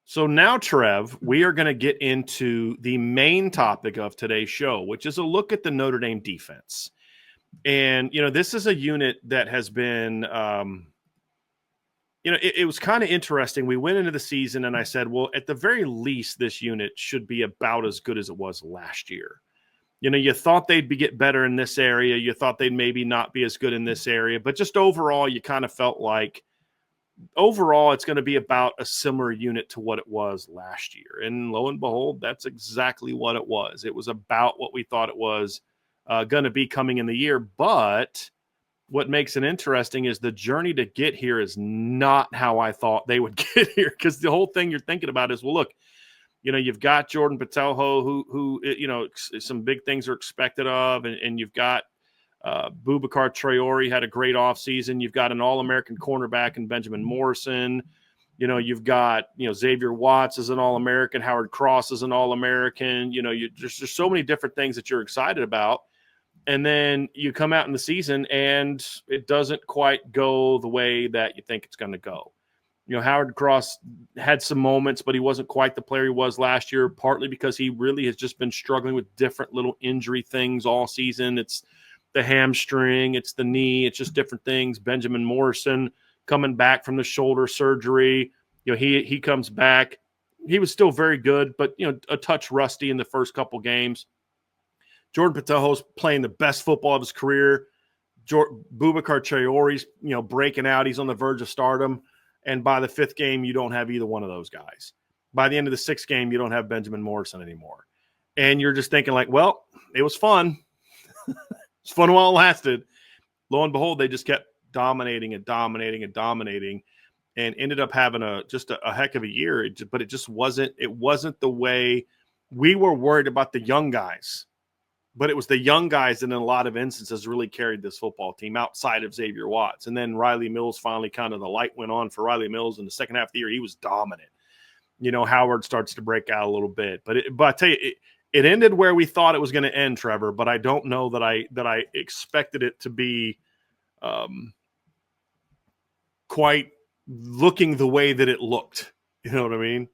So now, Trev, we are going to get into the main topic of today's show, which is a look at the Notre Dame defense. And, this is a unit that has been, it was kind of interesting. We went into the season and I said, well, at the very least, this unit should be about as good as it was last year. You thought they'd get better in this area. You thought they'd maybe not be as good in this area. But just overall, you kind of felt like, overall, it's going to be about a similar unit to what it was last year. And lo and behold, that's exactly what it was. It was about what we thought it was going to be coming in the year. But what makes it interesting is the journey to get here is not how I thought they would get here, because the whole thing you're thinking about is, well, look, you've got Jordan Patelho, who some big things are expected of, and you've got Boubacar Traore had a great offseason. You've got an All-American cornerback in Benjamin Morrison. You've got, Xavier Watts is an All-American. Howard Cross is an All-American. There's so many different things that you're excited about. And then you come out in the season and it doesn't quite go the way that you think it's going to go. Howard Cross had some moments, but he wasn't quite the player he was last year, partly because he really has just been struggling with different little injury things all season. It's the hamstring, it's the knee, it's just different things. Benjamin Morrison coming back from the shoulder surgery, he comes back. He was still very good, but a touch rusty in the first couple games. Jordan Pateljo's playing the best football of his career. Boubacar Traore's breaking out. He's on the verge of stardom. And by the fifth game, you don't have either one of those guys. By the end of the sixth game, you don't have Benjamin Morrison anymore. And you're just thinking like, well, it was fun. It's fun while it lasted. Lo and behold, they just kept dominating and ended up having a heck of a year. But it just wasn't the way we were worried about the young guys. But it was the young guys that in a lot of instances really carried this football team outside of Xavier Watts. And then Riley Mills finally kind of the light went on for Riley Mills in the second half of the year. He was dominant. Howard starts to break out a little bit. But I tell you, it ended where we thought it was going to end, Trevor. But I don't know that I expected it to be quite looking the way that it looked. You know what I mean?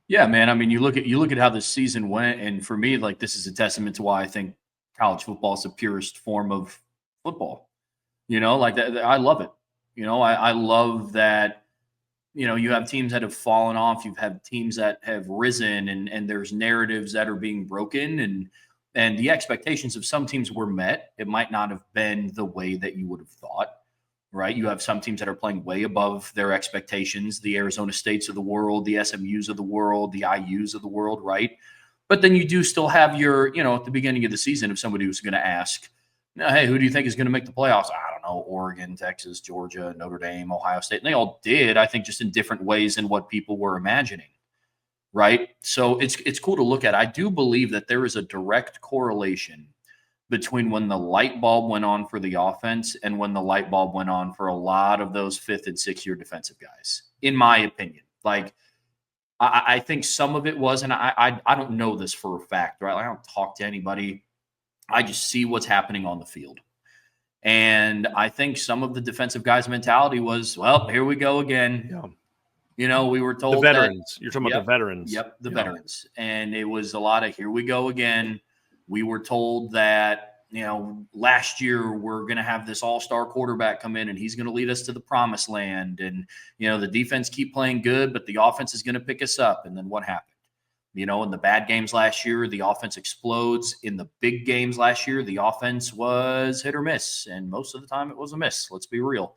Yeah, man. I mean, you look at how this season went, and for me, like, this is a testament to why I think college football is the purest form of football. Like that, I love it. I love that. You have teams that have fallen off. You've had teams that have risen, and there's narratives that are being broken, and the expectations of some teams were met. It might not have been the way that you would have thought. Right. You have some teams that are playing way above their expectations, the Arizona States of the world, the SMUs of the world, the IUs of the world. Right. But then you do still have your, at the beginning of the season, if somebody was going to ask, hey, who do you think is going to make the playoffs? I don't know. Oregon, Texas, Georgia, Notre Dame, Ohio State. And they all did, I think, just in different ways than what people were imagining. Right. So it's cool to look at. I do believe that there is a direct correlation between when the light bulb went on for the offense and when the light bulb went on for a lot of those 5th and 6th year defensive guys, in my opinion. Like, I think some of it was, and I don't know this for a fact, right? I don't talk to anybody. I just see what's happening on the field. And I think some of the defensive guys' mentality was, well, here we go again. Yeah. We were told the veterans. You're talking about the veterans. Yep, the veterans. And it was a lot of, here we go again. We were told that, last year we're going to have this all-star quarterback come in and he's going to lead us to the promised land. And, the defense keep playing good, but the offense is going to pick us up. And then what happened? In the bad games last year, the offense explodes. In the big games last year, the offense was hit or miss. And most of the time it was a miss. Let's be real.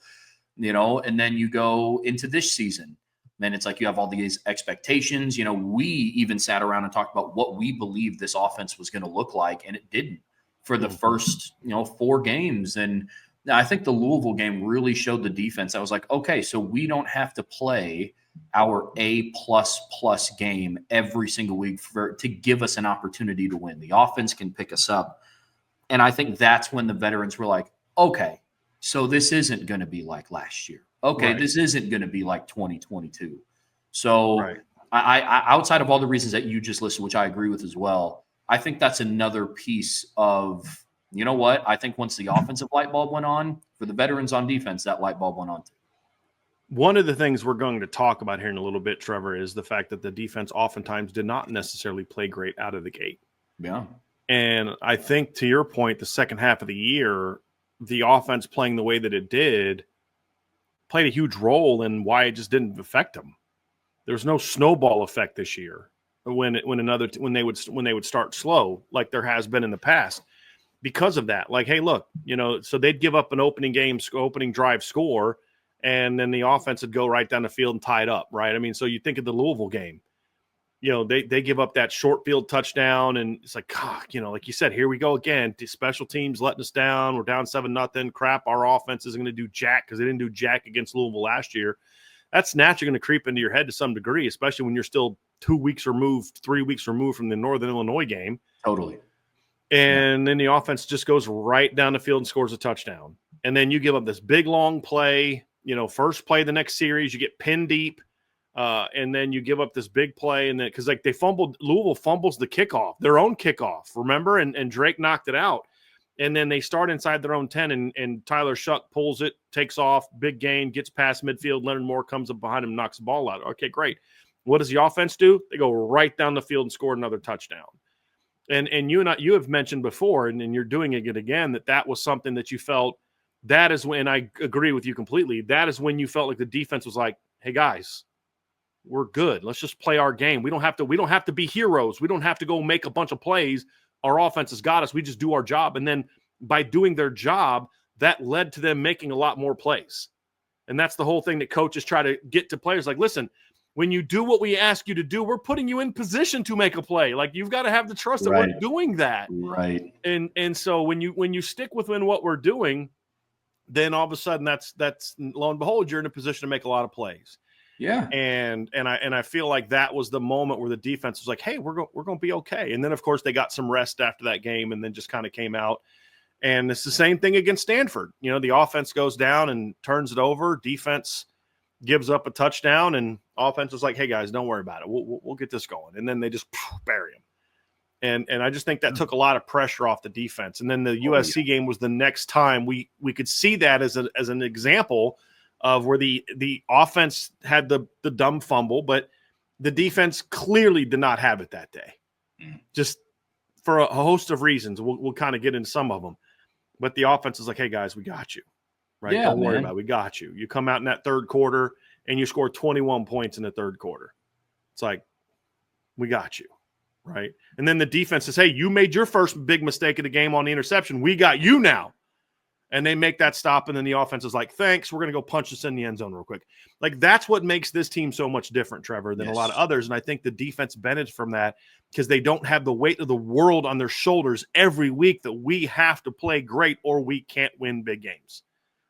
And then you go into this season. Then it's like you have all these expectations. We even sat around and talked about what we believed this offense was going to look like, and it didn't for the first, 4 games. And I think the Louisville game really showed the defense. I was like, okay, so we don't have to play our A++ game every single week to give us an opportunity to win. The offense can pick us up. And I think that's when the veterans were like, okay, so this isn't going to be like last year. Okay, right. This isn't going to be like 2022. So right. I outside of all the reasons that you just listed, which I agree with as well, I think that's another piece of, you know what? I think once the offensive light bulb went on, for the veterans on defense, that light bulb went on too. One of the things we're going to talk about here in a little bit, Trevor, is the fact that the defense oftentimes did not necessarily play great out of the gate. Yeah. And I think, to your point, the second half of the year, the offense playing the way that it did played a huge role in why it just didn't affect them. There's no snowball effect this year when they would start slow like there has been in the past because of that. Like, hey, look, so they'd give up an opening drive score, and then the offense would go right down the field and tie it up, right? I mean, so you think of the Louisville game. They give up that short field touchdown, and it's like, God, like you said, here we go again. Special teams letting us down. We're down 7-0. Crap, our offense isn't going to do jack because they didn't do jack against Louisville last year. That's naturally going to creep into your head to some degree, especially when you're still 3 weeks removed from the Northern Illinois game. Totally. And then the offense just goes right down the field and scores a touchdown. And then you give up this big, long play, first play of the next series, you get pinned deep. And then you give up this big play, and then because Louisville fumbles the kickoff, their own kickoff, remember? And Drake knocked it out. And then they start inside their own 10, and Tyler Shuck pulls it, takes off, big gain, gets past midfield. Leonard Moore comes up behind him, knocks the ball out. Okay, great. What does the offense do? They go right down the field and score another touchdown. And you have mentioned before, and you're doing it again, that was something that you felt. That is when, I agree with you completely, that is when you felt like the defense was like, hey, guys, we're good. Let's just play our game. We don't have to be heroes. We don't have to go make a bunch of plays. Our offense has got us. We just do our job. And then by doing their job, that led to them making a lot more plays. And that's the whole thing that coaches try to get to players. Like, listen, when you do what we ask you to do, we're putting you in position to make a play. Like, you've got to have the trust that we're doing that. Right. And so when you stick within what we're doing, then all of a sudden that's lo and behold, you're in a position to make a lot of plays. Yeah. And I feel like that was the moment where the defense was like, hey, we're going to be okay. And then, of course, they got some rest after that game and then just kind of came out. And it's the same thing against Stanford. The offense goes down and turns it over. Defense gives up a touchdown, and offense was like, hey, guys, don't worry about it. We'll get this going. And then they just bury him. And I just think that took a lot of pressure off the defense. And then the USC game was the next time we could see that as an example of where the offense had the dumb fumble, but the defense clearly did not have it that day. Just for a host of reasons. We'll kind of get into some of them. But the offense is like, hey, guys, we got you. Right? Yeah, don't worry about it. We got you. You come out in that third quarter, and you score 21 points in the third quarter. It's like, we got you. Right? And then the defense says, hey, you made your first big mistake of the game on the interception. We got you now. And they make that stop, and then the offense is like, thanks, we're going to go punch this in the end zone real quick. Like, that's what makes this team so much different, Trevor, than a lot of others. And I think the defense benefits from that because they don't have the weight of the world on their shoulders every week that we have to play great or we can't win big games.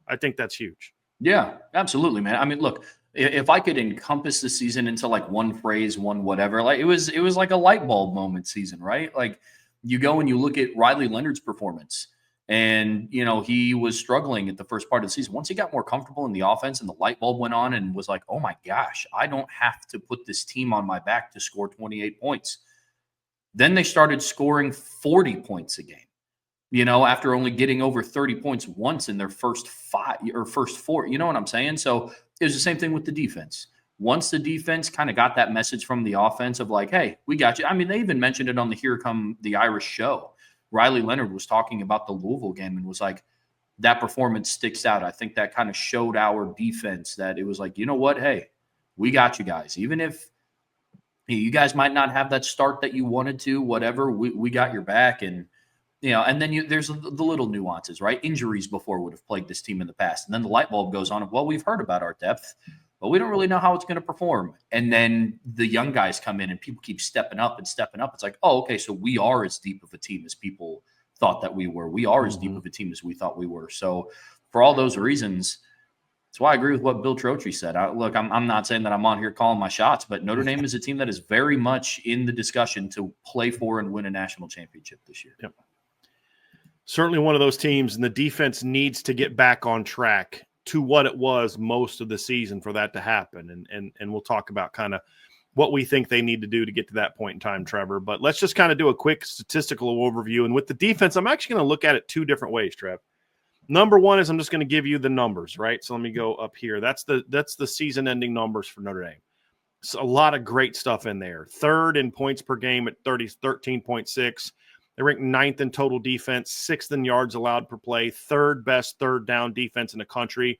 I think that's huge. Yeah, absolutely, man. I mean, look, if I could encompass the season into like one phrase, one whatever, like it was like a light bulb moment season, right? Like, you go and you look at Riley Leonard's performance. And, he was struggling at the first part of the season. Once he got more comfortable in the offense and the light bulb went on and was like, oh my gosh, I don't have to put this team on my back to score 28 points. Then they started scoring 40 points a game, after only getting over 30 points once in their first four. You know what I'm saying? So it was the same thing with the defense. Once the defense kind of got that message from the offense of like, hey, we got you. I mean, they even mentioned it on the Here Come the Irish show. Riley Leonard was talking about the Louisville game and was like, that performance sticks out. I think that kind of showed our defense that it was like, you know what? Hey, we got you guys. Even if you guys might not have that start that you wanted to, whatever, we got your back. And, and then there's the little nuances, right? Injuries before would have plagued this team in the past. And then the light bulb goes on of, well, we've heard about our depth, but we don't really know how it's going to perform. And then the young guys come in and people keep stepping up and stepping up. It's like, oh, okay, so we are as deep of a team as people thought that we were. We are as deep of a team as we thought we were. So for all those reasons, that's why I agree with what Bill Trotri said. Look, I'm not saying that I'm on here calling my shots, but Notre Dame is a team that is very much in the discussion to play for and win a national championship this year. Yep. Certainly one of those teams, and the defense needs to get back on track to what it was most of the season for that to happen. And we'll talk about kind of what we think they need to do to get to that point in time, Trevor. But let's just kind of do a quick statistical overview. And with the defense, I'm actually going to look at it two different ways, Trev. Number one is I'm just going to give you the numbers, right? So let me go up here. That's the season-ending numbers for Notre Dame. So a lot of great stuff in there. Third in points per game at 13.6. They ranked ninth in total defense, sixth in yards allowed per play, third best third down defense in the country.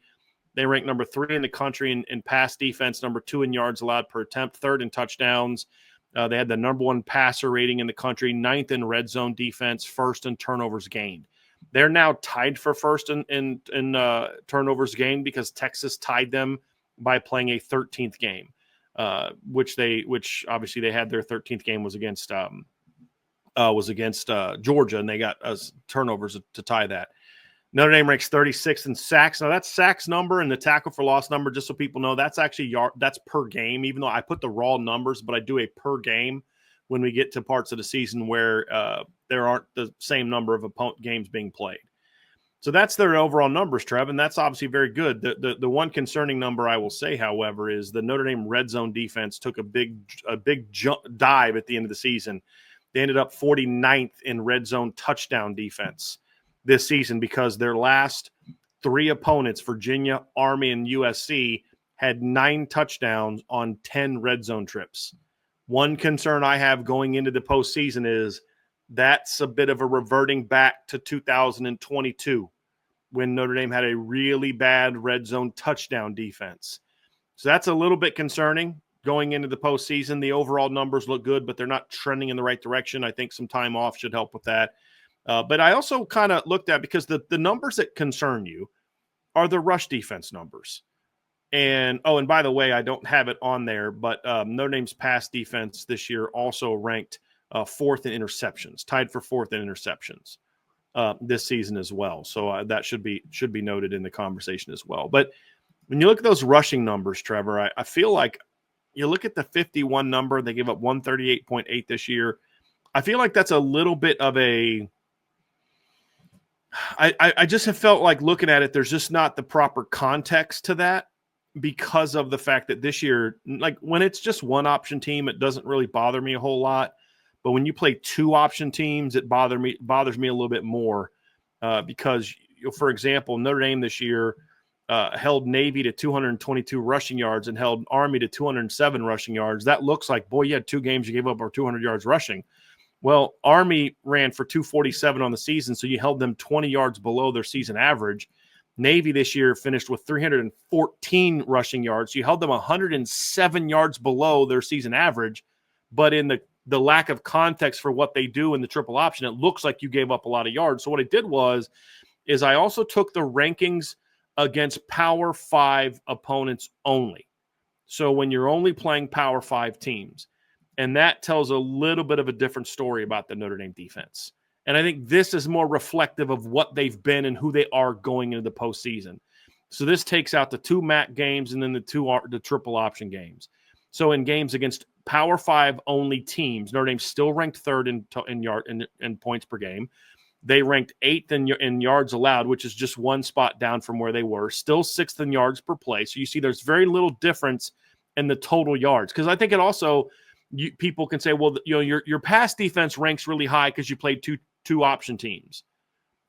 They ranked number 3 in the country in pass defense, number 2 in yards allowed per attempt, third in touchdowns. They had the number 1 passer rating in the country, ninth in red zone defense, first in turnovers gained. They're now tied for first in turnovers gained because Texas tied them by playing a 13th game, which obviously they had their 13th game was against Georgia, and they got turnovers to tie that. Notre Dame ranks 36th in sacks. Now that's sacks number and the tackle for loss number, just so people know, that's actually that's per game, even though I put the raw numbers, but I do a per game when we get to parts of the season where there aren't the same number of games being played. So that's their overall numbers, Trev, and that's obviously very good. The one concerning number I will say, however, is the Notre Dame red zone defense took a big dive at the end of the season. They ended up 49th in red zone touchdown defense this season because their last 3 opponents, Virginia, Army, and USC, had 9 touchdowns on 10 red zone trips. One concern I have going into the postseason is that's a bit of a reverting back to 2022 when Notre Dame had a really bad red zone touchdown defense. So that's a little bit concerning going into the postseason. The overall numbers look good, but they're not trending in the right direction. I think some time off should help with that. But I also kind of looked at, because the numbers that concern you are the rush defense numbers. And by the way, I don't have it on there, but Notre Dame's pass defense this year also ranked 4th in interceptions, tied for 4th in interceptions this season as well. So that should be noted in the conversation as well. But when you look at those rushing numbers, Trevor, I feel like you look at the 51 number, they gave up 138.8 this year. I feel like that's a little bit of a I just have felt like looking at it, there's just not the proper context to that because of the fact that this year, like when it's just one option team, it doesn't really bother me a whole lot. But when you play 2 option teams, it bothers me a little bit more because, for example, Notre Dame this year held Navy to 222 rushing yards and held Army to 207 rushing yards. That looks like, boy, you had 2 games you gave up over 200 yards rushing. Well, Army ran for 247 on the season, so you held them 20 yards below their season average. Navy this year finished with 314 rushing yards. You held them 107 yards below their season average, but in the lack of context for what they do in the triple option, it looks like you gave up a lot of yards. So what I did is I also took the rankings against Power 5 opponents only. So when you're only playing Power 5 teams, and that tells a little bit of a different story about the Notre Dame defense. And I think this is more reflective of what they've been and who they are going into the postseason. So this takes out the 2 MAC games and then the triple option games. So in games against Power 5 only teams, Notre Dame still ranked 3rd in points per game. They ranked 8th in yards allowed, which is just 1 spot down from where they were. Still 6th in yards per play. So you see there's very little difference in the total yards. Because I think it also – people can say, well, your pass defense ranks really high because you played two option teams.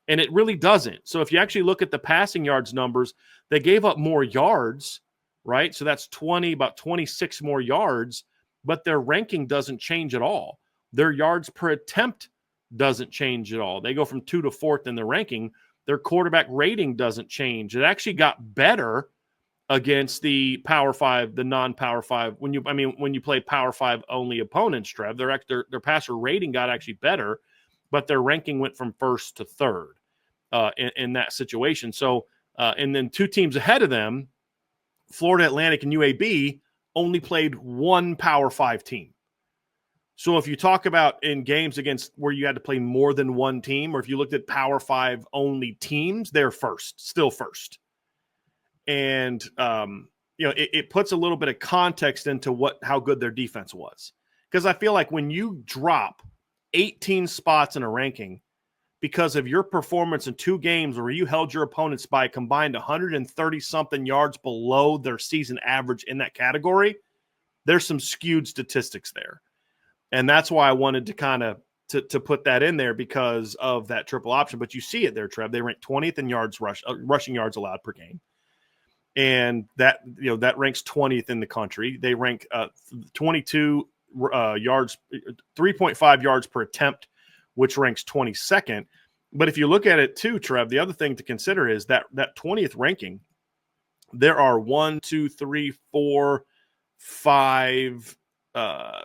And it really doesn't. So if you actually look at the passing yards numbers, they gave up more yards, right? So that's about 26 more yards, but their ranking doesn't change at all. Their yards per attempt doesn't change at all. They go from 2 to 4th in the ranking. Their quarterback rating doesn't change. It actually got better against the Power 5, the non-Power 5. When you play Power 5 only opponents, Trev, their passer rating got actually better, but their ranking went from 1st to 3rd in that situation. So, and then 2 teams ahead of them, Florida Atlantic and UAB, only played 1 Power 5 team. So if you talk about in games against where you had to play more than 1 team, or if you looked at Power 5 only teams, they're still first. And, it puts a little bit of context into how good their defense was. Because I feel like when you drop 18 spots in a ranking because of your performance in 2 games where you held your opponents by a combined 130-something yards below their season average in that category, there's some skewed statistics there. And that's why I wanted to kind of to put that in there because of that triple option. But you see it there, Trev. They rank 20th in rushing yards allowed per game. And that ranks 20th in the country. They rank 22 yards, 3.5 yards per attempt, which ranks 22nd. But if you look at it too, Trev, the other thing to consider is that 20th ranking, there are 1, 2, 3, 4, 5,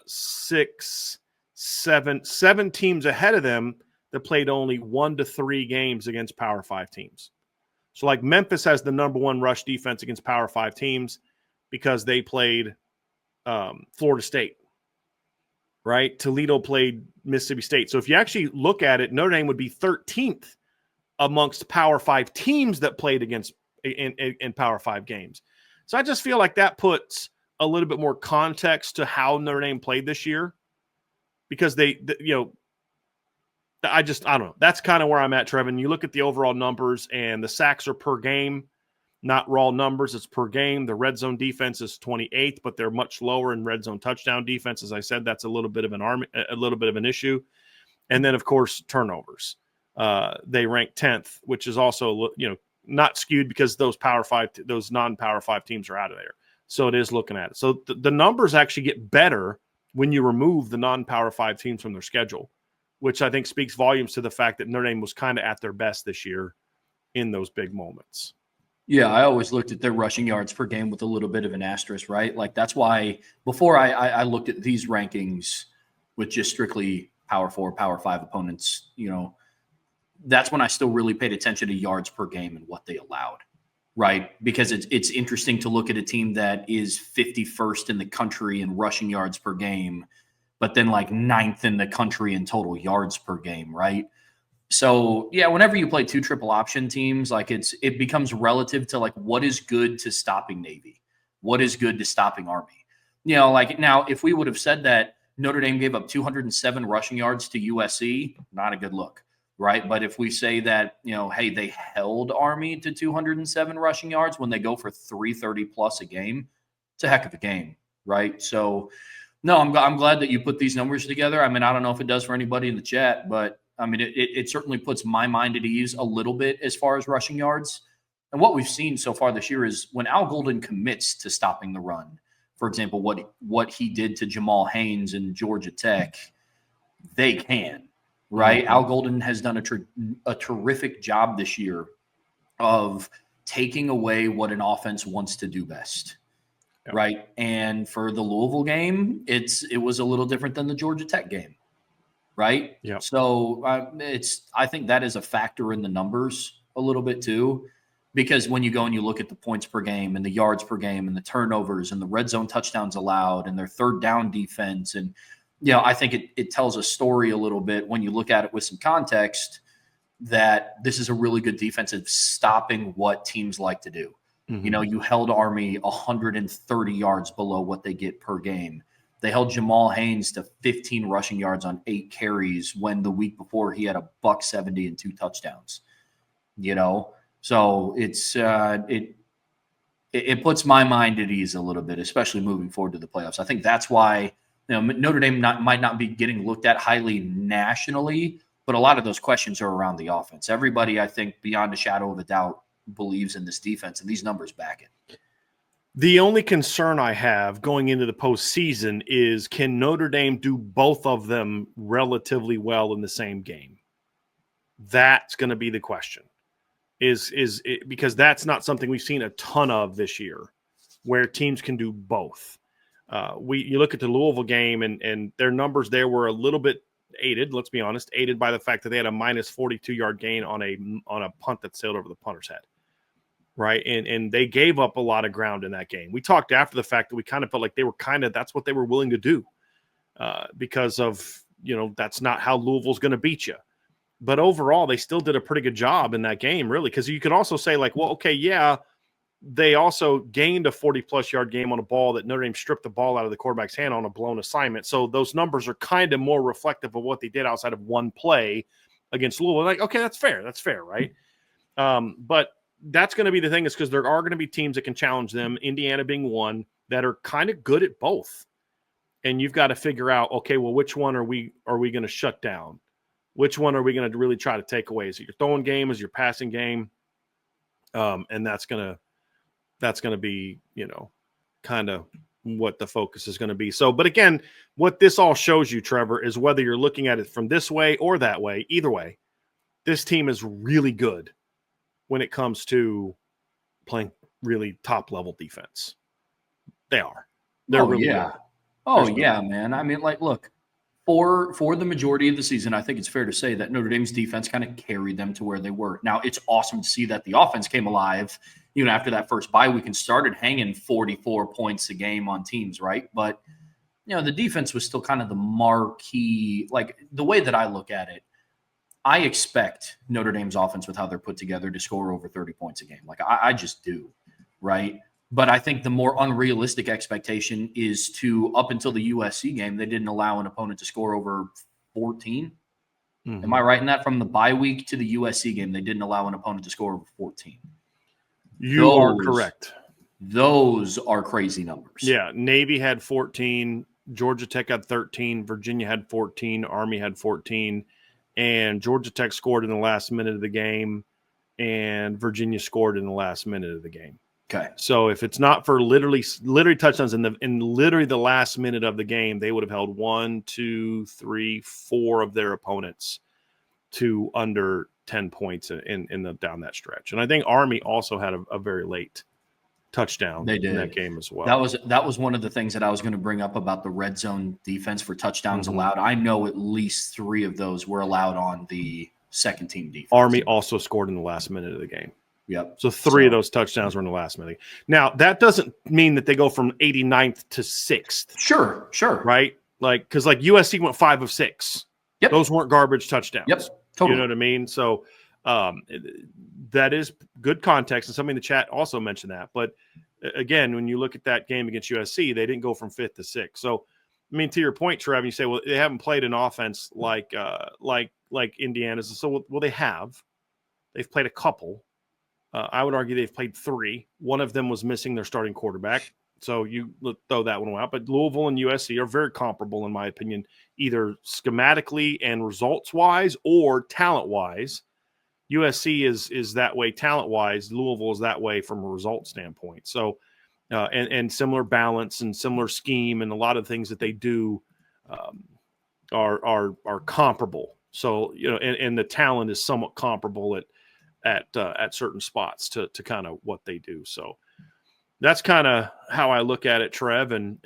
6, 7 teams ahead of them that played only 1 to 3 games against Power 5 teams. So like Memphis has the number 1 rush defense against Power 5 teams because they played Florida State, right? Toledo played Mississippi State. So if you actually look at it, Notre Dame would be 13th amongst Power 5 teams that played against in Power 5 games. So I just feel like that puts a little bit more context to how Notre Dame played this year, because I don't know. That's kind of where I'm at, Trevin. You look at the overall numbers, and the sacks are per game, not raw numbers. It's per game. The red zone defense is 28th, but they're much lower in red zone touchdown defense. As I said, that's a little bit of an issue. And then, of course, turnovers. They rank 10th, which is also not skewed because those non-Power 5 teams are out of there. So it is looking at it. So the numbers actually get better when you remove the non-Power 5 teams from their schedule, which I think speaks volumes to the fact that Notre Dame was kind of at their best this year in those big moments. Yeah, I always looked at their rushing yards per game with a little bit of an asterisk, right? Like that's why before I looked at these rankings with just strictly Power 4, Power 5 opponents, that's when I still really paid attention to yards per game and what they allowed, right? Because it's interesting to look at a team that is 51st in the country in rushing yards per game, but then like 9th in the country in total yards per game, right? So yeah, whenever you play 2 triple option teams, like it becomes relative to like what is good to stopping Navy, what is good to stopping Army. Like now if we would have said that Notre Dame gave up 207 rushing yards to USC, not a good look, right? But if we say that, hey, they held Army to 207 rushing yards when they go for 330 plus a game, it's a heck of a game, right? So no, I'm glad that you put these numbers together. I mean, I don't know if it does for anybody in the chat, but I mean, it certainly puts my mind at ease a little bit as far as rushing yards. And what we've seen so far this year is when Al Golden commits to stopping the run, for example, what he did to Jamal Haynes in Georgia Tech, they can, right? Mm-hmm. Al Golden has done a terrific job this year of taking away what an offense wants to do best. Yep. Right. And for the Louisville game, it was a little different than the Georgia Tech game. Right. Yeah. So I think that is a factor in the numbers a little bit too, because when you go and you look at the points per game and the yards per game and the turnovers and the red zone touchdowns allowed and their third down defense. And, I think it tells a story a little bit when you look at it with some context that this is a really good defense of stopping what teams like to do. Mm-hmm. You held Army 130 yards below what they get per game. They held Jamal Haynes to 15 rushing yards on 8 carries when the week before he had $170 and 2 touchdowns. So it puts my mind at ease a little bit, especially moving forward to the playoffs. I think that's why Notre Dame might not be getting looked at highly nationally, but a lot of those questions are around the offense. Everybody, I think, beyond a shadow of a doubt, believes in this defense, and these numbers back it. The only concern I have going into the postseason is, can Notre Dame do both of them relatively well in the same game? That's going to be the question. Because that's not something we've seen a ton of this year, where teams can do both. You look at the Louisville game, and their numbers there were a little bit aided. Let's be honest, aided by the fact that they had a minus 42-yard gain on a punt that sailed over the punter's head. Right. And they gave up a lot of ground in that game. We talked after the fact that we kind of felt like that's what they were willing to do because of, that's not how Louisville's going to beat you. But overall, they still did a pretty good job in that game, really, because you could also say like, well, okay, yeah, they also gained a 40-plus yard game on a ball that Notre Dame stripped the ball out of the quarterback's hand on a blown assignment. So those numbers are kind of more reflective of what they did outside of one play against Louisville. Like, okay, that's fair. That's fair, right? But that's going to be the thing, is because there are going to be teams that can challenge them, Indiana being one, that are kind of good at both. and you've got to figure out, okay, well, which one are we going to shut down? Which one are we going to really try to take away? Is it your throwing game? Is it your passing game? And that's gonna be, kind of what the focus is going to be. So, but again, what this all shows you, Trevor, is whether you're looking at it from this way or that way, either way, this team is really good when it comes to playing really top level defense. They are. They're really yeah. good. Oh, yeah, man. I mean, like, look, for the majority of the season, I think it's fair to say that Notre Dame's defense kind of carried them to where they were. Now, it's awesome to see that the offense came alive, after that first bye week and started hanging 44 points a game on teams, right? But, the defense was still kind of the marquee. Like, the way that I look at it, I expect Notre Dame's offense, with how they're put together, to score over 30 points a game. Like, I just do, right? But I think the more unrealistic expectation is to, up until the USC game, they didn't allow an opponent to score over 14. Mm-hmm. Am I right in that? From the bye week to the USC game, they didn't allow an opponent to score over 14. You are correct. Those are crazy numbers. Yeah, Navy had 14, Georgia Tech had 13, Virginia had 14, Army had 14, and Georgia Tech scored in the last minute of the game, and Virginia scored in the last minute of the game. Okay. So if it's not for literally touchdowns in literally the last minute of the game, they would have held 1, 2, 3, 4 of their opponents to under 10 points in down that stretch. And I think Army also had a very late touchdown in that game as well. That was one of the things that I was going to bring up about the red zone defense for touchdowns allowed. I know at least 3 of those were allowed on the second team defense. Army also scored in the last minute of the game. Yep. So 3 of those touchdowns were in the last minute. Now, that doesn't mean that they go from 89th to 6th. Sure. Right? Because USC went 5 of 6. Yep. Those weren't garbage touchdowns. Yep. Totally. You know what I mean? So that is good context, and somebody in the chat also mentioned that. But again, when you look at that game against USC, they didn't go from 5th to 6th. So, I mean, to your point, Trev, you say, well, they haven't played an offense like Indiana's. So, well, they have. They've played a couple. I would argue they've played 3. One of them was missing their starting quarterback. So you throw that one out. But Louisville and USC are very comparable, in my opinion, either schematically and results-wise or talent-wise. USC is that way talent-wise. Louisville is that way from a result standpoint. So, and similar balance and similar scheme, and a lot of things that they do are comparable. So, and the talent is somewhat comparable at certain spots to kind of what they do. So that's kind of how I look at it, Trev, and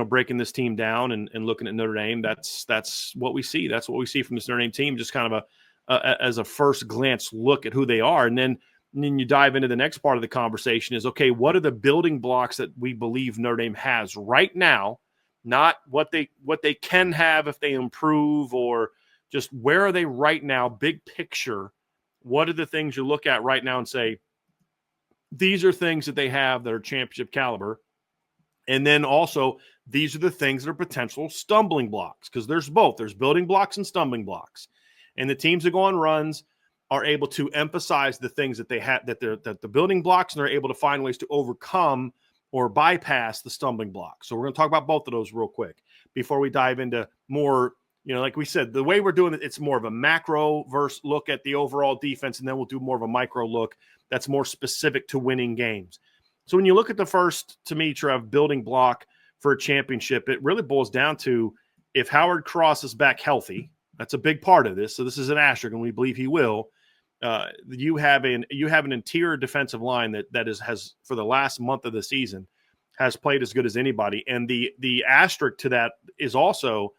breaking this team down and looking at Notre Dame. That's what we see. That's what we see from this Notre Dame team. Just kind of as a first glance look at who they are. And then you dive into the next part of the conversation is, okay, what are the building blocks that we believe Notre Dame has right now? Not what they can have if they improve, or just where are they right now, big picture. What are the things you look at right now and say, these are things that they have that are championship caliber? And then also, these are the things that are potential stumbling blocks, because there's both. There's building blocks and stumbling blocks. And the teams that go on runs are able to emphasize the things that they have, that the building blocks, and they're able to find ways to overcome or bypass the stumbling blocks. So we're going to talk about both of those real quick before we dive into more. Like we said, the way we're doing it, it's more of a macro versus look at the overall defense, and then we'll do more of a micro look that's more specific to winning games. So when you look at the first, to me, Trev, building block for a championship, it really boils down to, if Howard Cross is back healthy, that's a big part of this. So this is an asterisk, and we believe he will. You have an interior defensive line that has for the last month of the season has played as good as anybody, and the asterisk to that is also,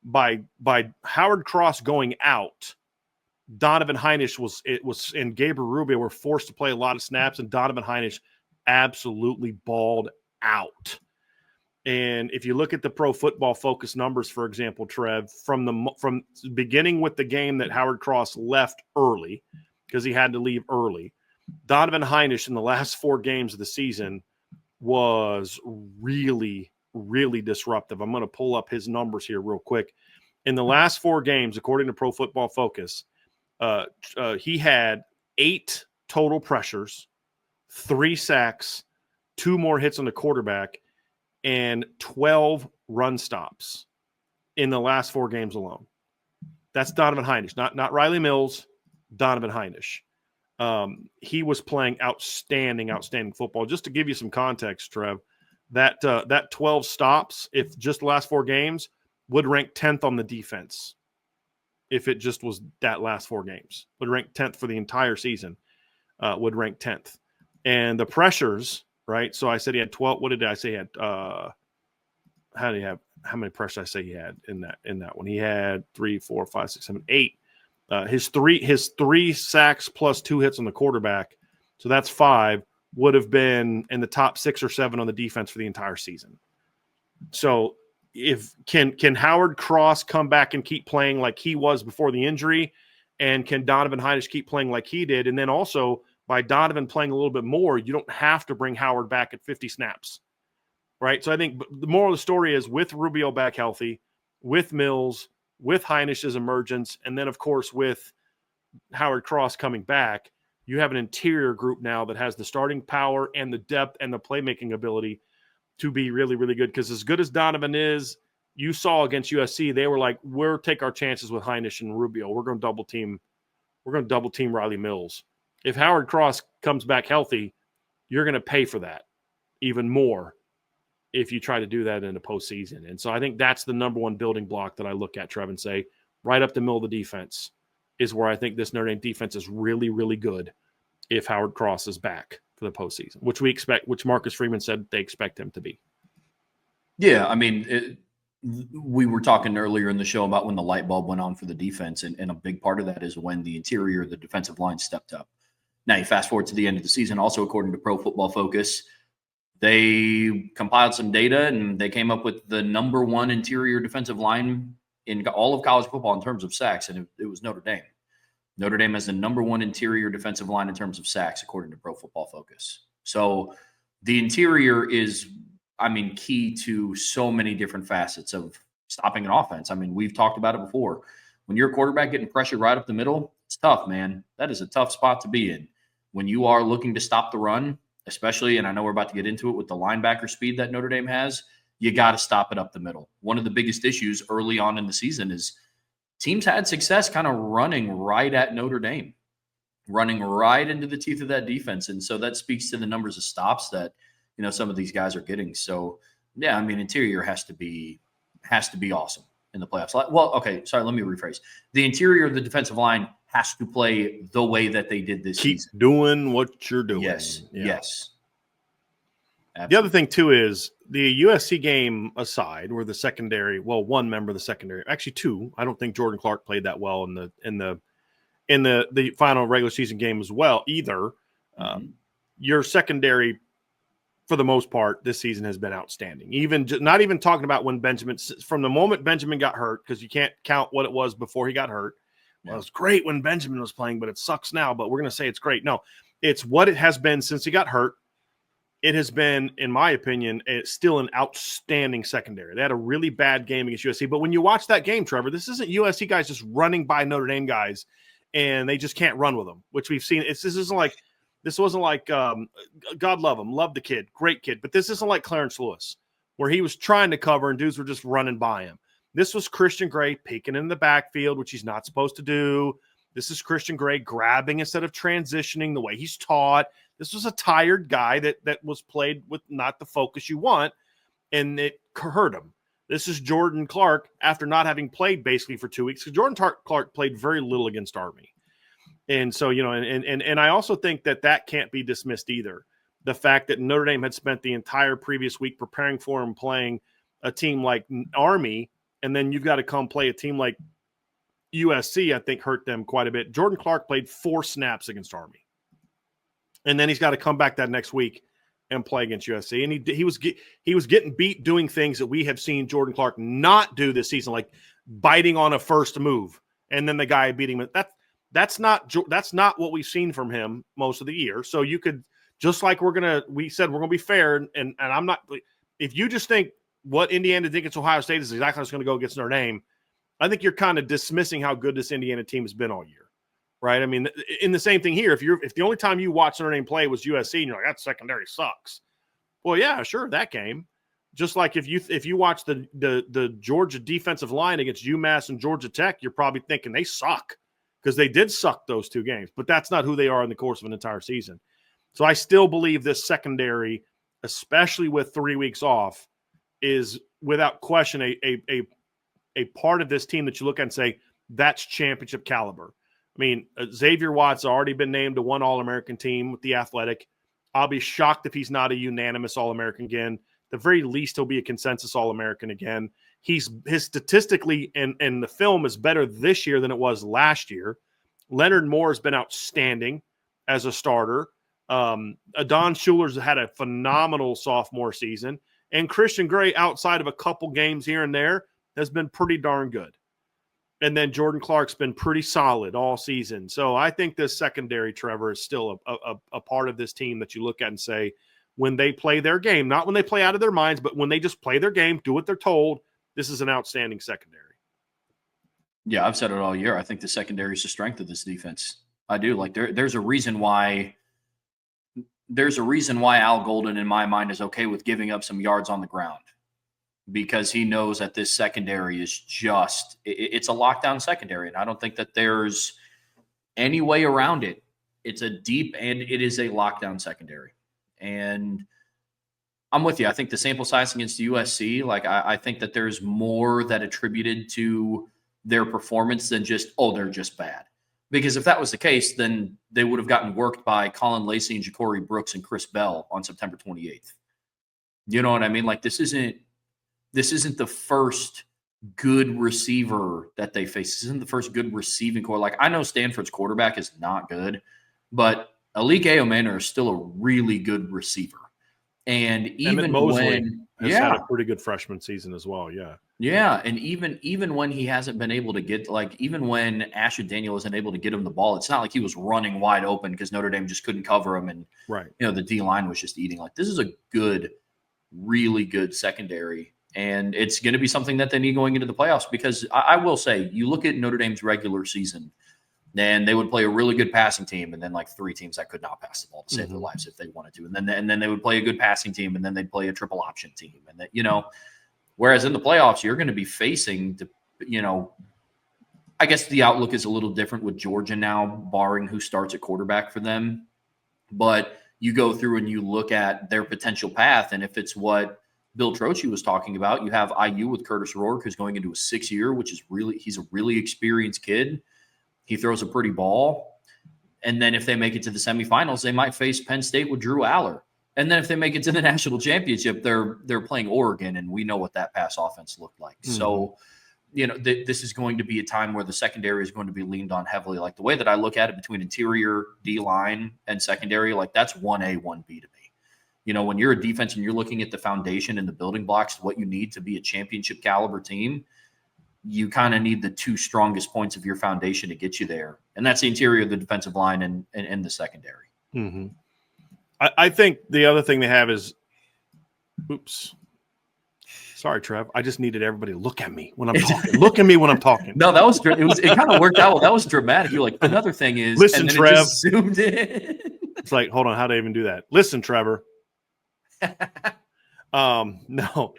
by Howard Cross going out, Donovan Heinisch and Gabriel Rubio were forced to play a lot of snaps, and Donovan Heinisch absolutely balled out. And if you look at the Pro Football Focus numbers, for example, Trev, from beginning with the game that Howard Cross left early, because he had to leave early, Donovan Heinisch in the last 4 games of the season was really, really disruptive. I'm going to pull up his numbers here real quick. In the last 4 games, according to Pro Football Focus, he had 8 total pressures, 3 sacks, 2 more hits on the quarterback, and 12 run stops in the last 4 games alone. That's Donovan Hinish, not Riley Mills, Donovan Hinish. He was playing outstanding football. Just to give you some context, Trev, that 12 stops, if just the last 4 games, would rank 10th on the defense. If it just was that last 4 games, would rank 10th for the entire season. Would rank 10th. And the pressures, right? So I said he had 12. What did I say he had? How many pressures I say he had in that one? He had 3, 4, 5, 6, 7, 8. His three sacks plus 2 hits on the quarterback, so that's 5, would have been in the top 6 or 7 on the defense for the entire season. So if can Howard Cross come back and keep playing like he was before the injury, and can Donovan Hinish keep playing like he did? And then also by Donovan playing a little bit more, you don't have to bring Howard back at 50 snaps, right? So I think the moral of the story is, with Rubio back healthy, with Mills, with Hinish's emergence, and then, of course, with Howard Cross coming back, you have an interior group now that has the starting power and the depth and the playmaking ability to be really, really good. Because as good as Donovan is, you saw against USC, they were like, we'll take our chances with Hinish and Rubio. We're going to double team Riley Mills. If Howard Cross comes back healthy, you're going to pay for that even more if you try to do that in the postseason. And so I think that's the number one building block that I look at, Trev, and say, right up the middle of the defense is where I think this Notre Dame defense is really, really good if Howard Cross is back for the postseason, which we expect, which Marcus Freeman said they expect him to be. Yeah, I mean, we were talking earlier in the show about when the light bulb went on for the defense, and a big part of that is when the interior, the defensive line stepped up. Now, you fast forward to the end of the season, also according to Pro Football Focus, they compiled some data and they came up with the number 1 interior defensive line in all of college football in terms of sacks, and it was Notre Dame. Notre Dame has the number 1 interior defensive line in terms of sacks, according to Pro Football Focus. So the interior is, I mean, key to so many different facets of stopping an offense. I mean, we've talked about it before. When you're a quarterback getting pressure right up the middle, it's tough, man. That is a tough spot to be in. When you are looking to stop the run, especially, and I know we're about to get into it with the linebacker speed that Notre Dame has, you got to stop it up the middle. One of the biggest issues early on in the season is teams had success kind of running right at Notre Dame, running right into the teeth of that defense. And so that speaks to the numbers of stops that, you know, some of these guys are getting. So, yeah, I mean, interior has to be awesome in the playoffs. Well, okay, sorry, let me rephrase. The interior of the defensive line has to play the way that they did this season. Keep doing what you're doing. Yes, yes. Absolutely. The other thing, too, is the USC game aside, where the secondary, well, one member of the secondary, actually 2, I don't think Jordan Clark played that well in the final regular season game as well either. Your secondary, for the most part, this season has been outstanding. Even not even talking about when from the moment Benjamin got hurt, because you can't count what it was before he got hurt. Well, it was great when Benjamin was playing, but it sucks now. But we're going to say it's great. No, it's what it has been since he got hurt. It has been, in my opinion, still an outstanding secondary. They had a really bad game against USC. But when you watch that game, Trevor, this isn't USC guys just running by Notre Dame guys, and they just can't run with them, which we've seen. This wasn't like God love him, love the kid, great kid. But this isn't like Clarence Lewis, where he was trying to cover and dudes were just running by him. This was Christian Gray peeking in the backfield, which he's not supposed to do. This is Christian Gray grabbing instead of transitioning the way he's taught. This was a tired guy that was played with not the focus you want, and it hurt him. This is Jordan Clark after not having played basically for 2 weeks, because Jordan Clark played very little against Army. And so, you know, and I also think that can't be dismissed either. The fact that Notre Dame had spent the entire previous week preparing for him playing a team like Army, and then you've got to come play a team like USC, I think hurt them quite a bit. Jordan Clark played 4 snaps against Army. And then he's got to come back that next week and play against USC. And he was getting beat doing things that we have seen Jordan Clark not do this season, like biting on a first move, and then the guy beating him. That's not what we've seen from him most of the year. So you could, just like we said we're gonna be fair, and I'm not. If you just think what Indiana did against Ohio State is exactly what's going to go against Notre Dame, I think you're kind of dismissing how good this Indiana team has been all year. Right. I mean, in the same thing here, if the only time you watch Notre Dame play was USC and you're like, that secondary sucks. Well, yeah, sure, that game. Just like if you watch the Georgia defensive line against UMass and Georgia Tech, you're probably thinking they suck because they did suck those 2 games. But that's not who they are in the course of an entire season. So I still believe this secondary, especially with 3 weeks off, is without question a part of this team that you look at and say, that's championship caliber. I mean, Xavier Watts already been named to 1 All-American team with the Athletic. I'll be shocked if he's not a unanimous All-American again. The very least, he'll be a consensus All-American again. His statistically and the film is better this year than it was last year. Leonard Moore has been outstanding as a starter. Adon Schuler's had a phenomenal sophomore season. And Christian Gray, outside of a couple games here and there, has been pretty darn good. And then Jordan Clark's been pretty solid all season. So I think this secondary, Trevor, is still a part of this team that you look at and say, when they play their game, not when they play out of their minds, but when they just play their game, do what they're told, this is an outstanding secondary. Yeah, I've said it all year. I think the secondary is the strength of this defense. I do. Like there's a reason why Al Golden, in my mind, is okay with giving up some yards on the ground, because he knows that this secondary is it's a lockdown secondary. And I don't think that there's any way around it. It's a deep and it is a lockdown secondary. And I'm with you. I think the sample size against USC, like I think that there's more that attributed to their performance than just, they're just bad. Because if that was the case, then they would have gotten worked by Colin Lacey and Ja'Cory Brooks and Chris Bell on September 28th. You know what I mean? Like this isn't the first good receiver that they face. This isn't the first good receiving core. Like I know Stanford's quarterback is not good, but Alike Eomena is still a really good receiver. And even when has had a pretty good freshman season as well. Yeah. Yeah. And even when he hasn't been able to get, like, even when Asher Daniel isn't able to get him the ball, it's not like he was running wide open because Notre Dame just couldn't cover him. And, the D line was just eating. Like, this is a good, really good secondary. And it's going to be something that they need going into the playoffs, because I will say, you look at Notre Dame's regular season, then they would play a really good passing team, and then like 3 teams that could not pass the ball to save their lives if they wanted to. And then they would play a good passing team, and then they'd play a triple option team. And that, whereas in the playoffs, you're going to be facing I guess the outlook is a little different with Georgia now, barring who starts at quarterback for them. But you go through and you look at their potential path, and if it's what Bill Trocchi was talking about, you have IU with Curtis Rourke, who's going into a 6th year, which is he's a really experienced kid. He throws a pretty ball. And then if they make it to the semifinals, they might face Penn State with Drew Aller. And then if they make it to the national championship, they're playing Oregon, and we know what that pass offense looked like. So, this is going to be a time where the secondary is going to be leaned on heavily. Like the way that I look at it between interior D-line and secondary, like that's 1A, 1B to me. When you're a defense and you're looking at the foundation and the building blocks, what you need to be a championship caliber team, you kind of need the 2 strongest points of your foundation to get you there. And that's the interior of the defensive line and the secondary. Mm-hmm. I think the other thing they have is, sorry, Trev. I just needed everybody to look at me when I'm talking. Look at me when I'm talking. No, it kind of worked out well. That was dramatic. You're like, another thing is, listen, and then Trev. It just zoomed in. It's like, hold on, how do I even do that? Listen, Trevor. Don't even know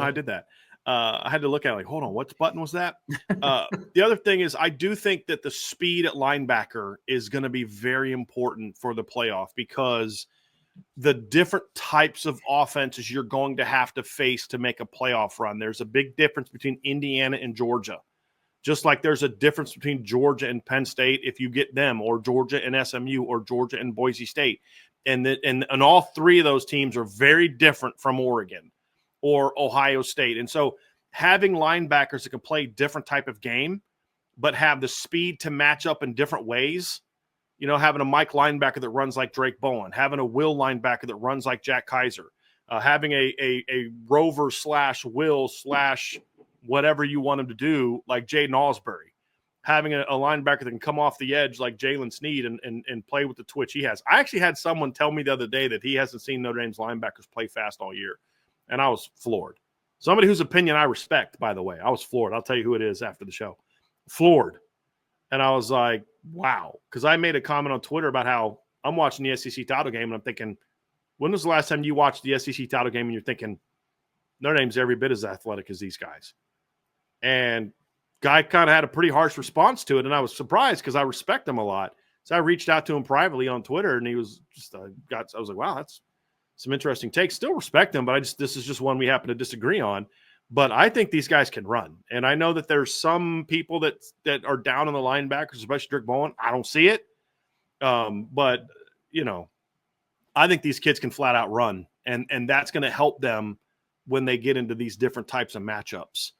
how I did that. I had to look at it like, hold on, what button was that? The other thing is, I do think that the speed at linebacker is going to be very important for the playoff, because the different types of offenses you're going to have to face to make a playoff run. There's a big difference between Indiana and Georgia, just like there's a difference between Georgia and Penn State if you get them, or Georgia and SMU, or Georgia and Boise State. And all 3 of those teams are very different from Oregon or Ohio State. And so having linebackers that can play different type of game, but have the speed to match up in different ways, having a Mike linebacker that runs like Drake Bowen, having a Will linebacker that runs like Jack Kaiser, having a Rover / Will / whatever you want him to do, like Jaden Ausberry, having a linebacker that can come off the edge like Jalen Sneed and play with the twitch he has. I actually had someone tell me the other day that he hasn't seen Notre Dame's linebackers play fast all year. And I was floored. Somebody whose opinion I respect, by the way. I was floored. I'll tell you who it is after the show. Floored. And I was like, wow. Because I made a comment on Twitter about how I'm watching the SEC title game, and I'm thinking, when was the last time you watched the SEC title game and you're thinking, Notre Dame's every bit as athletic as these guys. And guy kind of had a pretty harsh response to it, and I was surprised because I respect him a lot. So I reached out to him privately on Twitter, and he was just I was like, wow, that's some interesting takes. Still respect him, but this is just one we happen to disagree on. But I think these guys can run, and I know that there's some people that are down on the linebackers, especially Dirk Bowen. I don't see it, but I think these kids can flat out run, and that's going to help them when they get into these different types of matchups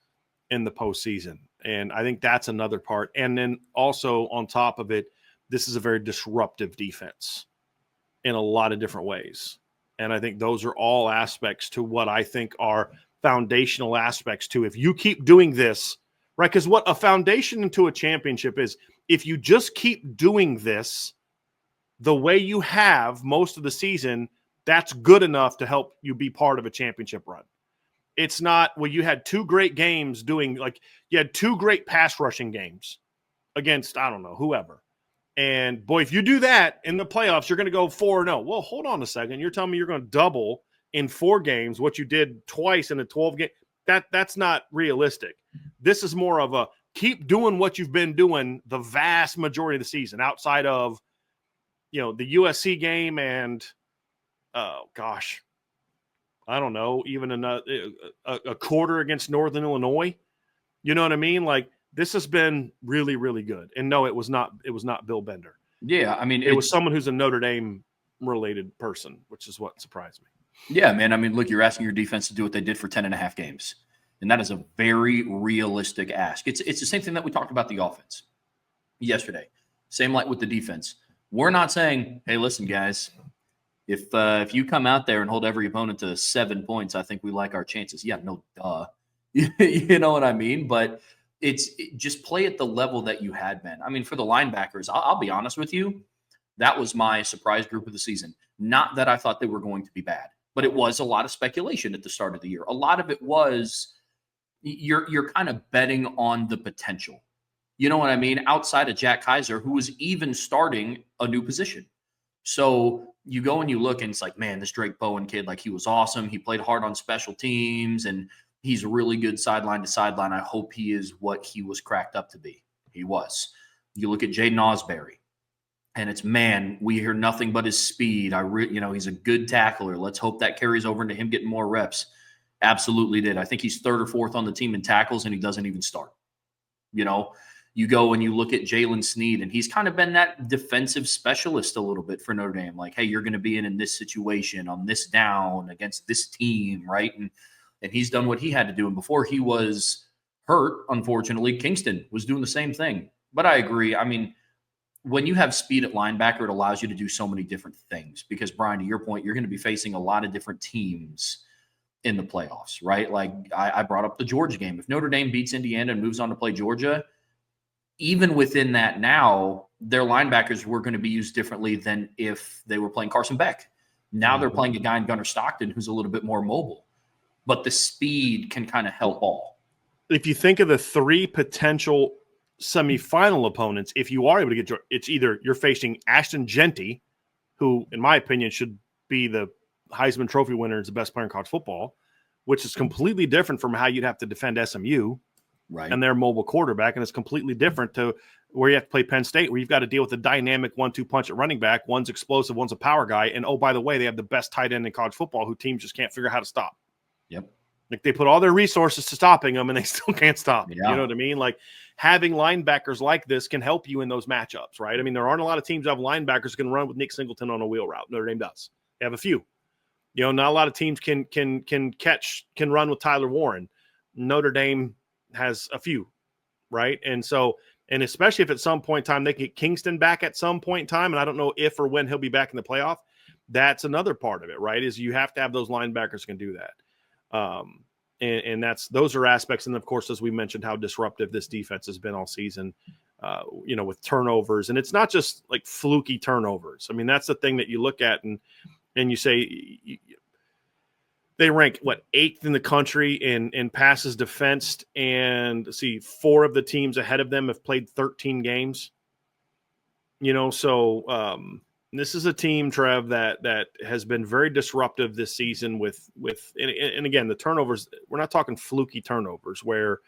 in the postseason. And I think that's another part. And then also on top of it, this is a very disruptive defense in a lot of different ways. And I think those are all aspects to what I think are foundational aspects to if you keep doing this, right? Because what a foundation into a championship is, if you just keep doing this the way you have most of the season, that's good enough to help you be part of a championship run. It's not, well, you had 2 great games you had 2 great pass rushing games against, I don't know, whoever. And boy, if you do that in the playoffs, you're going to go 4-0. Well, hold on a second. You're telling me you're going to double in 4 games what you did twice in a 12 game. That's not realistic. This is more of a keep doing what you've been doing the vast majority of the season, outside of, the USC game and, I don't know, even a quarter against Northern Illinois. You know what I mean? Like, this has been really, really good. And no, it was not Bill Bender. Yeah, I mean, it was someone who's a Notre Dame related person, which is what surprised me. Yeah, man. I mean, look, you're asking your defense to do what they did for 10.5 games. And that is a very realistic ask. It's the same thing that we talked about the offense yesterday. Same like with the defense. We're not saying, hey, listen, guys, if you come out there and hold every opponent to 7 points, I think we like our chances. Yeah, no, duh. You know what I mean? But just play at the level that you had been. I mean, for the linebackers, I'll be honest with you, that was my surprise group of the season. Not that I thought they were going to be bad, but it was a lot of speculation at the start of the year. A lot of it was you're kind of betting on the potential. You know what I mean? Outside of Jack Kaiser, who was even starting a new position. So you go and you look, and it's like, man, this Drake Bowen kid, like, he was awesome. He played hard on special teams, and he's really good sideline to sideline. I hope he is what he was cracked up to be. He was. You look at Jaden Ausberry, and it's, man, we hear nothing but his speed. He's a good tackler. Let's hope that carries over into him getting more reps. Absolutely did. I think he's 3rd or 4th on the team in tackles, and he doesn't even start. You go and you look at Jalen Sneed, and he's kind of been that defensive specialist a little bit for Notre Dame. Like, hey, you're going to be in this situation on this down against this team, right? And he's done what he had to do. And before he was hurt, unfortunately, Kingston was doing the same thing. But I agree. I mean, when you have speed at linebacker, it allows you to do so many different things. Because, Brian, to your point, you're going to be facing a lot of different teams in the playoffs, right? Like, I brought up the Georgia game. If Notre Dame beats Indiana and moves on to play Georgia, even within that now, their linebackers were going to be used differently than if they were playing Carson Beck. Now they're playing a guy in Gunnar Stockton who's a little bit more mobile. But the speed can kind of help all. If you think of the 3 potential semifinal opponents, if you are able to get it's either you're facing Ashton Genty, who, in my opinion, should be the Heisman Trophy winner as the best player in college football, which is completely different from how you'd have to defend SMU. Right. And their mobile quarterback, and it's completely different to where you have to play Penn State, where you've got to deal with a dynamic 1-2 punch at running back. One's explosive, one's a power guy. And, oh, by the way, they have the best tight end in college football who teams just can't figure out how to stop. Yep. Like, they put all their resources to stopping them, and they still can't stop. Yeah. You know what I mean? Like, having linebackers like this can help you in those matchups, right? I mean, there aren't a lot of teams that have linebackers who can run with Nick Singleton on a wheel route. Notre Dame does. They have a few. Not a lot of teams can run with Tyler Warren. Notre Dame has a few. Right. And so, and especially if at some point in time they get Kingston back at some point in time, and I don't know if or when he'll be back in the playoff, that's another part of it, right? Is you have to have those linebackers can do that. And those are aspects. And of course, as we mentioned, how disruptive this defense has been all season, with turnovers. And it's not just like fluky turnovers. I mean, that's the thing that you look at and you say, they rank 8th in the country in passes defensed, and 4 of the teams ahead of them have played 13 games. So This is a team, Trev, that has been very disruptive this season with and again, the turnovers, we're not talking fluky turnovers where,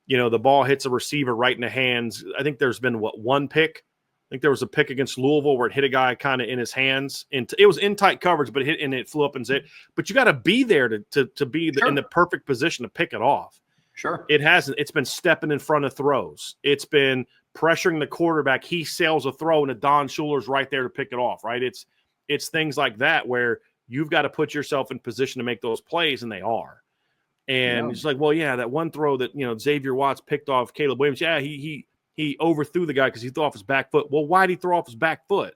the ball hits a receiver right in the hands. I think there's been one pick. I think there was a pick against Louisville where it hit a guy kind of in his hands. And it was in tight coverage, but it flew up and zit. But you got to be there to be in the perfect position to pick it off. Sure. It hasn't. It's been stepping in front of throws. It's been pressuring the quarterback. He sails a throw, and Don Schuler's right there to pick it off, right? It's things like that where you've got to put yourself in position to make those plays, and they are. And it's like, well, yeah, that one throw that, Xavier Watts picked off Caleb Williams, yeah, he overthrew the guy because he threw off his back foot. Well, why did he throw off his back foot?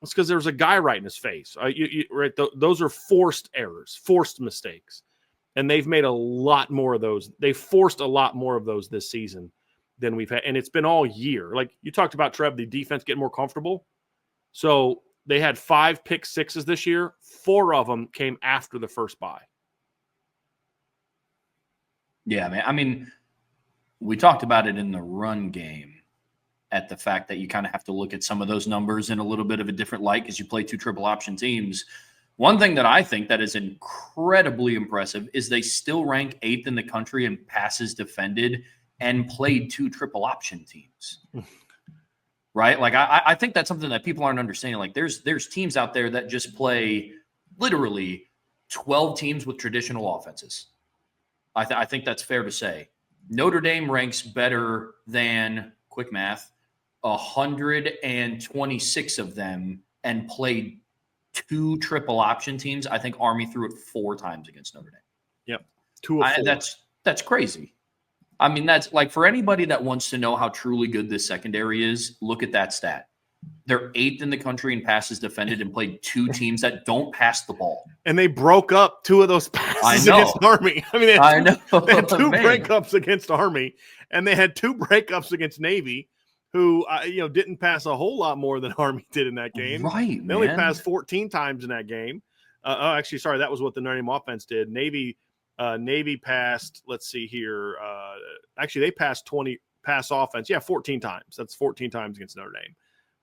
It's because there was a guy right in his face. Right? Those are forced errors, forced mistakes. And they've made a lot more of those. They forced a lot more of those this season than we've had. And it's been all year. Like you talked about, Trev, the defense getting more comfortable. So they had 5 pick sixes this year. 4 of them came after the first bye. Yeah, man. I mean, we talked about it in the run game at the fact that you kind of have to look at some of those numbers in a little bit of a different light because you play 2 triple option teams. One thing that I think that is incredibly impressive is they still rank 8th in the country in passes defended and played 2 triple option teams. Right? Like, I think that's something that people aren't understanding. Like, there's teams out there that just play literally 12 teams with traditional offenses. I think that's fair to say. Notre Dame ranks better than, quick math, 126 of them and played 2 triple option teams. I think Army threw it 4 times against Notre Dame. Yep. 2 of 4. That's crazy. I mean, that's like, for anybody that wants to know how truly good this secondary is, look at that stat. They're 8th in the country in passes defended and played 2 teams that don't pass the ball. And they broke up 2 of those passes against Army. I mean, they had 2 breakups against Army, and they had 2 breakups against Navy, who didn't pass a whole lot more than Army did in that game. Right, they only passed 14 times in that game. Actually, sorry, that was what the Notre Dame offense did. Navy passed. Let's see here. Actually, they passed 20 pass offense. Yeah, 14 times. That's 14 times against Notre Dame.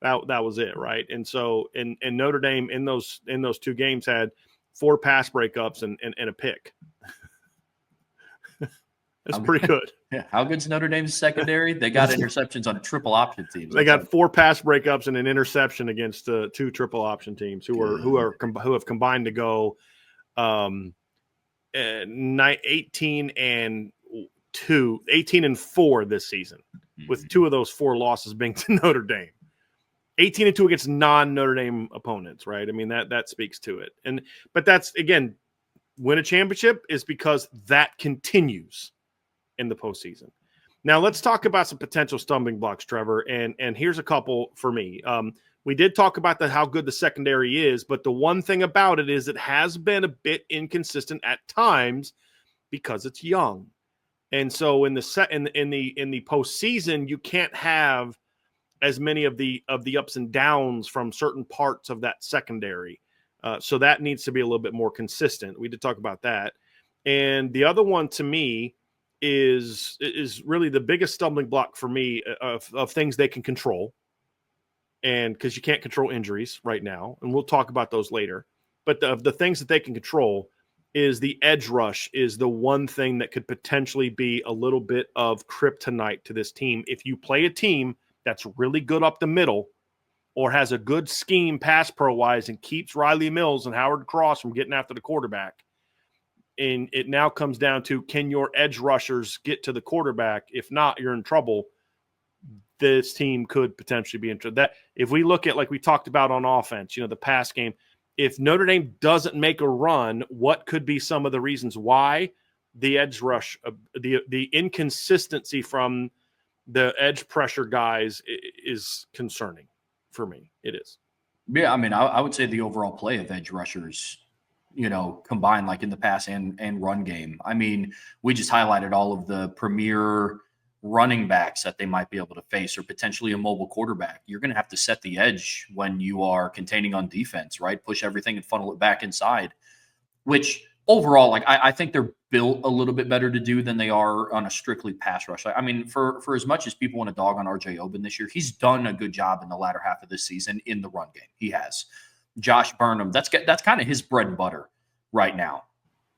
That was it, right? And so, and Notre Dame in those 2 games had 4 pass breakups and a pick. That's pretty good. Yeah. How good's Notre Dame's secondary? They got interceptions on triple option teams. They got 4 pass breakups and an interception against 2 triple option teams who have combined to go 18 and 4 this season, with 2 of those 4 losses being to Notre Dame. 18-2 against non-Notre Dame opponents, right? I mean, that speaks to it. But that's, again, win a championship is because that continues in the postseason. Now, let's talk about some potential stumbling blocks, Trevor, and here's a couple for me. We did talk about how good the secondary is, but the one thing about it is it has been a bit inconsistent at times because it's young. And so in the postseason, you can't have as many of the ups and downs from certain parts of that secondary. So that needs to be a little bit more consistent. We did talk about that. And the other one to me is really the biggest stumbling block for me of things they can control. And because you can't control injuries right now, and we'll talk about those later. But the things that they can control is the edge rush is the one thing that could potentially be a little bit of kryptonite to this team. If you play a team that's really good up the middle or has a good scheme pass pro-wise and keeps Riley Mills and Howard Cross from getting after the quarterback, and it now comes down to, can your edge rushers get to the quarterback? If not, you're in trouble. This team could potentially be in trouble. That, if we look at, like we talked about on offense, the pass game, if Notre Dame doesn't make a run, what could be some of the reasons why? The edge rush, the inconsistency from the edge pressure guys is concerning for me. It is. Yeah, I mean, I would say the overall play of edge rushers, combined like in the pass and run game. I mean, we just highlighted all of the premier running backs that they might be able to face, or potentially a mobile quarterback. You're going to have to set the edge when you are containing on defense, right? Push everything and funnel it back inside, which overall, like I think they're built a little bit better to do than they are on a strictly pass rush. I mean, for as much as people want to dog on RJ Oben this year, he's done a good job in the latter half of this season in the run game. He has. Josh Burnham, that's kind of his bread and butter right now.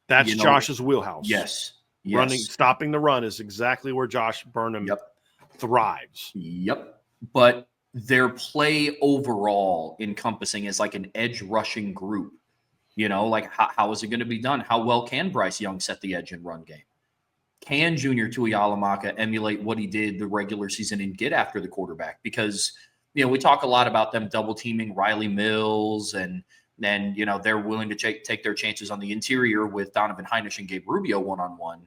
That's Josh's wheelhouse. Yes. Running, stopping the run is exactly where Josh Burnham thrives. Yep. But their play overall encompassing is like an edge rushing group. Like how is it going to be done? How well can Bryce Young set the edge and run game? Can Junior Tuihalamaka emulate what he did the regular season and get after the quarterback? Because, we talk a lot about them double teaming Riley Mills and then, they're willing to take their chances on the interior with Donovan Heinisch and Gabe Rubio one-on-one.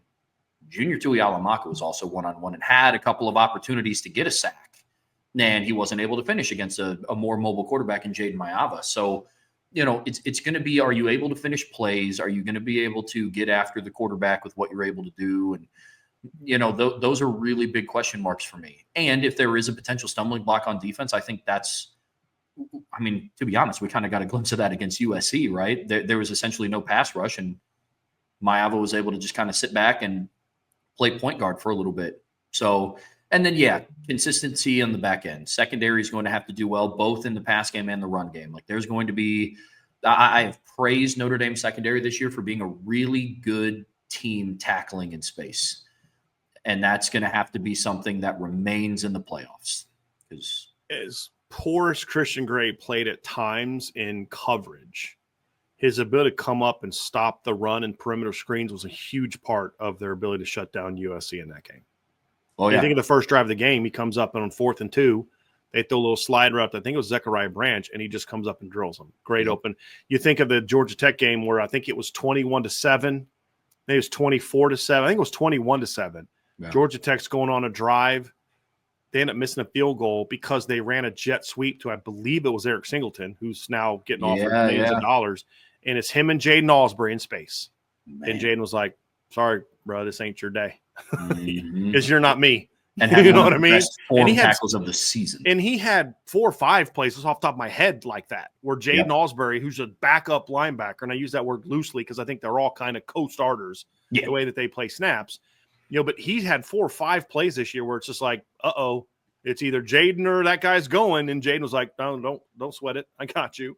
Junior Tuihalamaka was also one-on-one and had a couple of opportunities to get a sack. And he wasn't able to finish against a more mobile quarterback in Jaden Maiava. So, it's going to be, are you able to finish plays? Are you going to be able to get after the quarterback with what you're able to do? And, those are really big question marks for me. And if there is a potential stumbling block on defense, I think to be honest, we kind of got a glimpse of that against USC, right? There was essentially no pass rush, and Maiava was able to just kind of sit back and play point guard for a little bit. So, and then, consistency on the back end. Secondary is going to have to do well, both in the pass game and the run game. Like there's going to be, I have praised Notre Dame secondary this year for being a really good team tackling in space. And that's going to have to be something that remains in the playoffs. As poor as Christian Gray played at times in coverage, his ability to come up and stop the run and perimeter screens was a huge part of their ability to shut down USC in that game. Oh, yeah. I think of the first drive of the game, he comes up and on 4th and 2, they throw a little slide route. I think it was Zechariah Branch, and he just comes up and drills them. Great open. You think of the Georgia Tech game where I think it was 21-7. Maybe it was 24-7. I think it was 21-7. Yeah. Georgia Tech's going on a drive. They end up missing a field goal because they ran a jet sweep to, I believe it was Eric Singleton, who's now getting offered millions of dollars. And it's him and Jaden Osbury in space. Man. And Jaden was like, sorry, bro, this ain't your day. Because you're not me. And you know what I mean? And he had tackles of the season. And he had 4 or 5 plays off the top of my head like that, where Jaden Osbury, who's a backup linebacker, and I use that word loosely because I think they're all kind of co-starters the way that they play snaps. But he had 4 or 5 plays this year where it's just like, it's either Jaden or that guy's going, and Jaden was like, no, don't sweat it, I got you.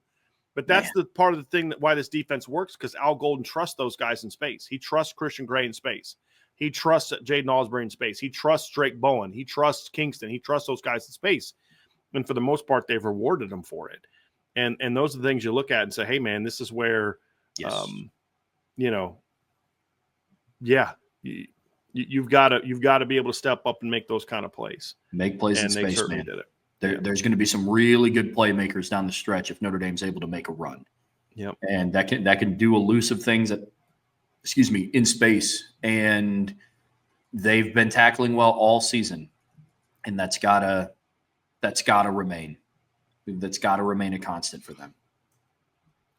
But that's the part of the thing that why this defense works, because Al Golden trusts those guys in space. He trusts Christian Gray in space. He trusts Jaden Osbury in space. He trusts Drake Bowen. He trusts Kingston. He trusts those guys in space. And for the most part, they've rewarded them for it. And those are the things you look at and say, hey, man, this is where, you've got to be able to step up and make those kind of plays. Make plays in space, man. Did it. There's going to be some really good playmakers down the stretch if Notre Dame's able to make a run. Yep. And that can do elusive things in space. And they've been tackling well all season. And that's gotta remain. That's gotta remain a constant for them.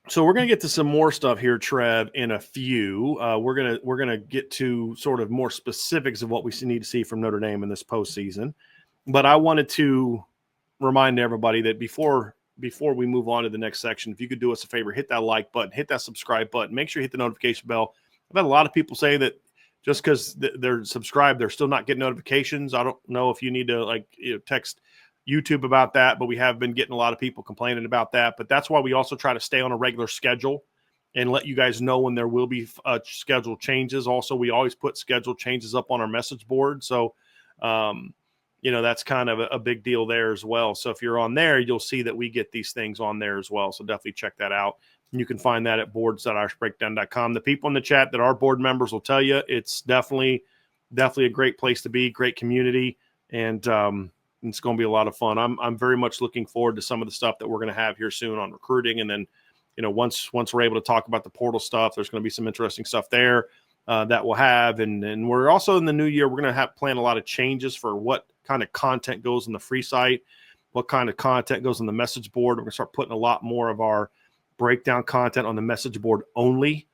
So we're going to get to some more stuff here, Trev, in a few. We're gonna get to sort of more specifics of what we need to see from Notre Dame in this postseason. But I wanted to remind everybody that before we move on to the next section, if you could do us a favor, hit that like button, hit that subscribe button, make sure you hit the notification bell. I've had a lot of people say that just because they're subscribed, they're still not getting notifications. I don't know if you need to text YouTube about that, but we have been getting a lot of people complaining about that. But that's why we also try to stay on a regular schedule and let you guys know when there will be schedule changes. Also, we always put schedule changes up on our message board. So, that's kind of a big deal there as well. So if you're on there, you'll see that we get these things on there as well. So definitely check that out. And you can find that at boards.irishbreakdown.com. The people in the chat that are board members will tell you it's definitely a great place to be, great community, and it's going to be a lot of fun. I'm very much looking forward to some of the stuff that we're going to have here soon on recruiting. And then, once we're able to talk about the portal stuff, there's going to be some interesting stuff there that we'll have. And we're also in the new year, we're going to plan a lot of changes for what kind of content goes on the free site, what kind of content goes on the message board. We're going to start putting a lot more of our breakdown content on the message board only,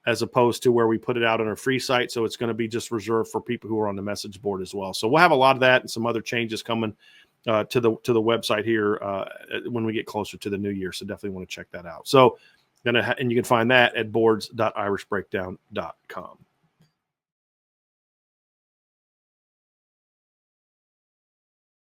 as opposed to where we put it out on our free site. So it's going to be just reserved for people who are on the message board as well. So we'll have a lot of that and some other changes coming to the website here when we get closer to the new year. So definitely want to check that out. So And you can find that at boards.irishbreakdown.com.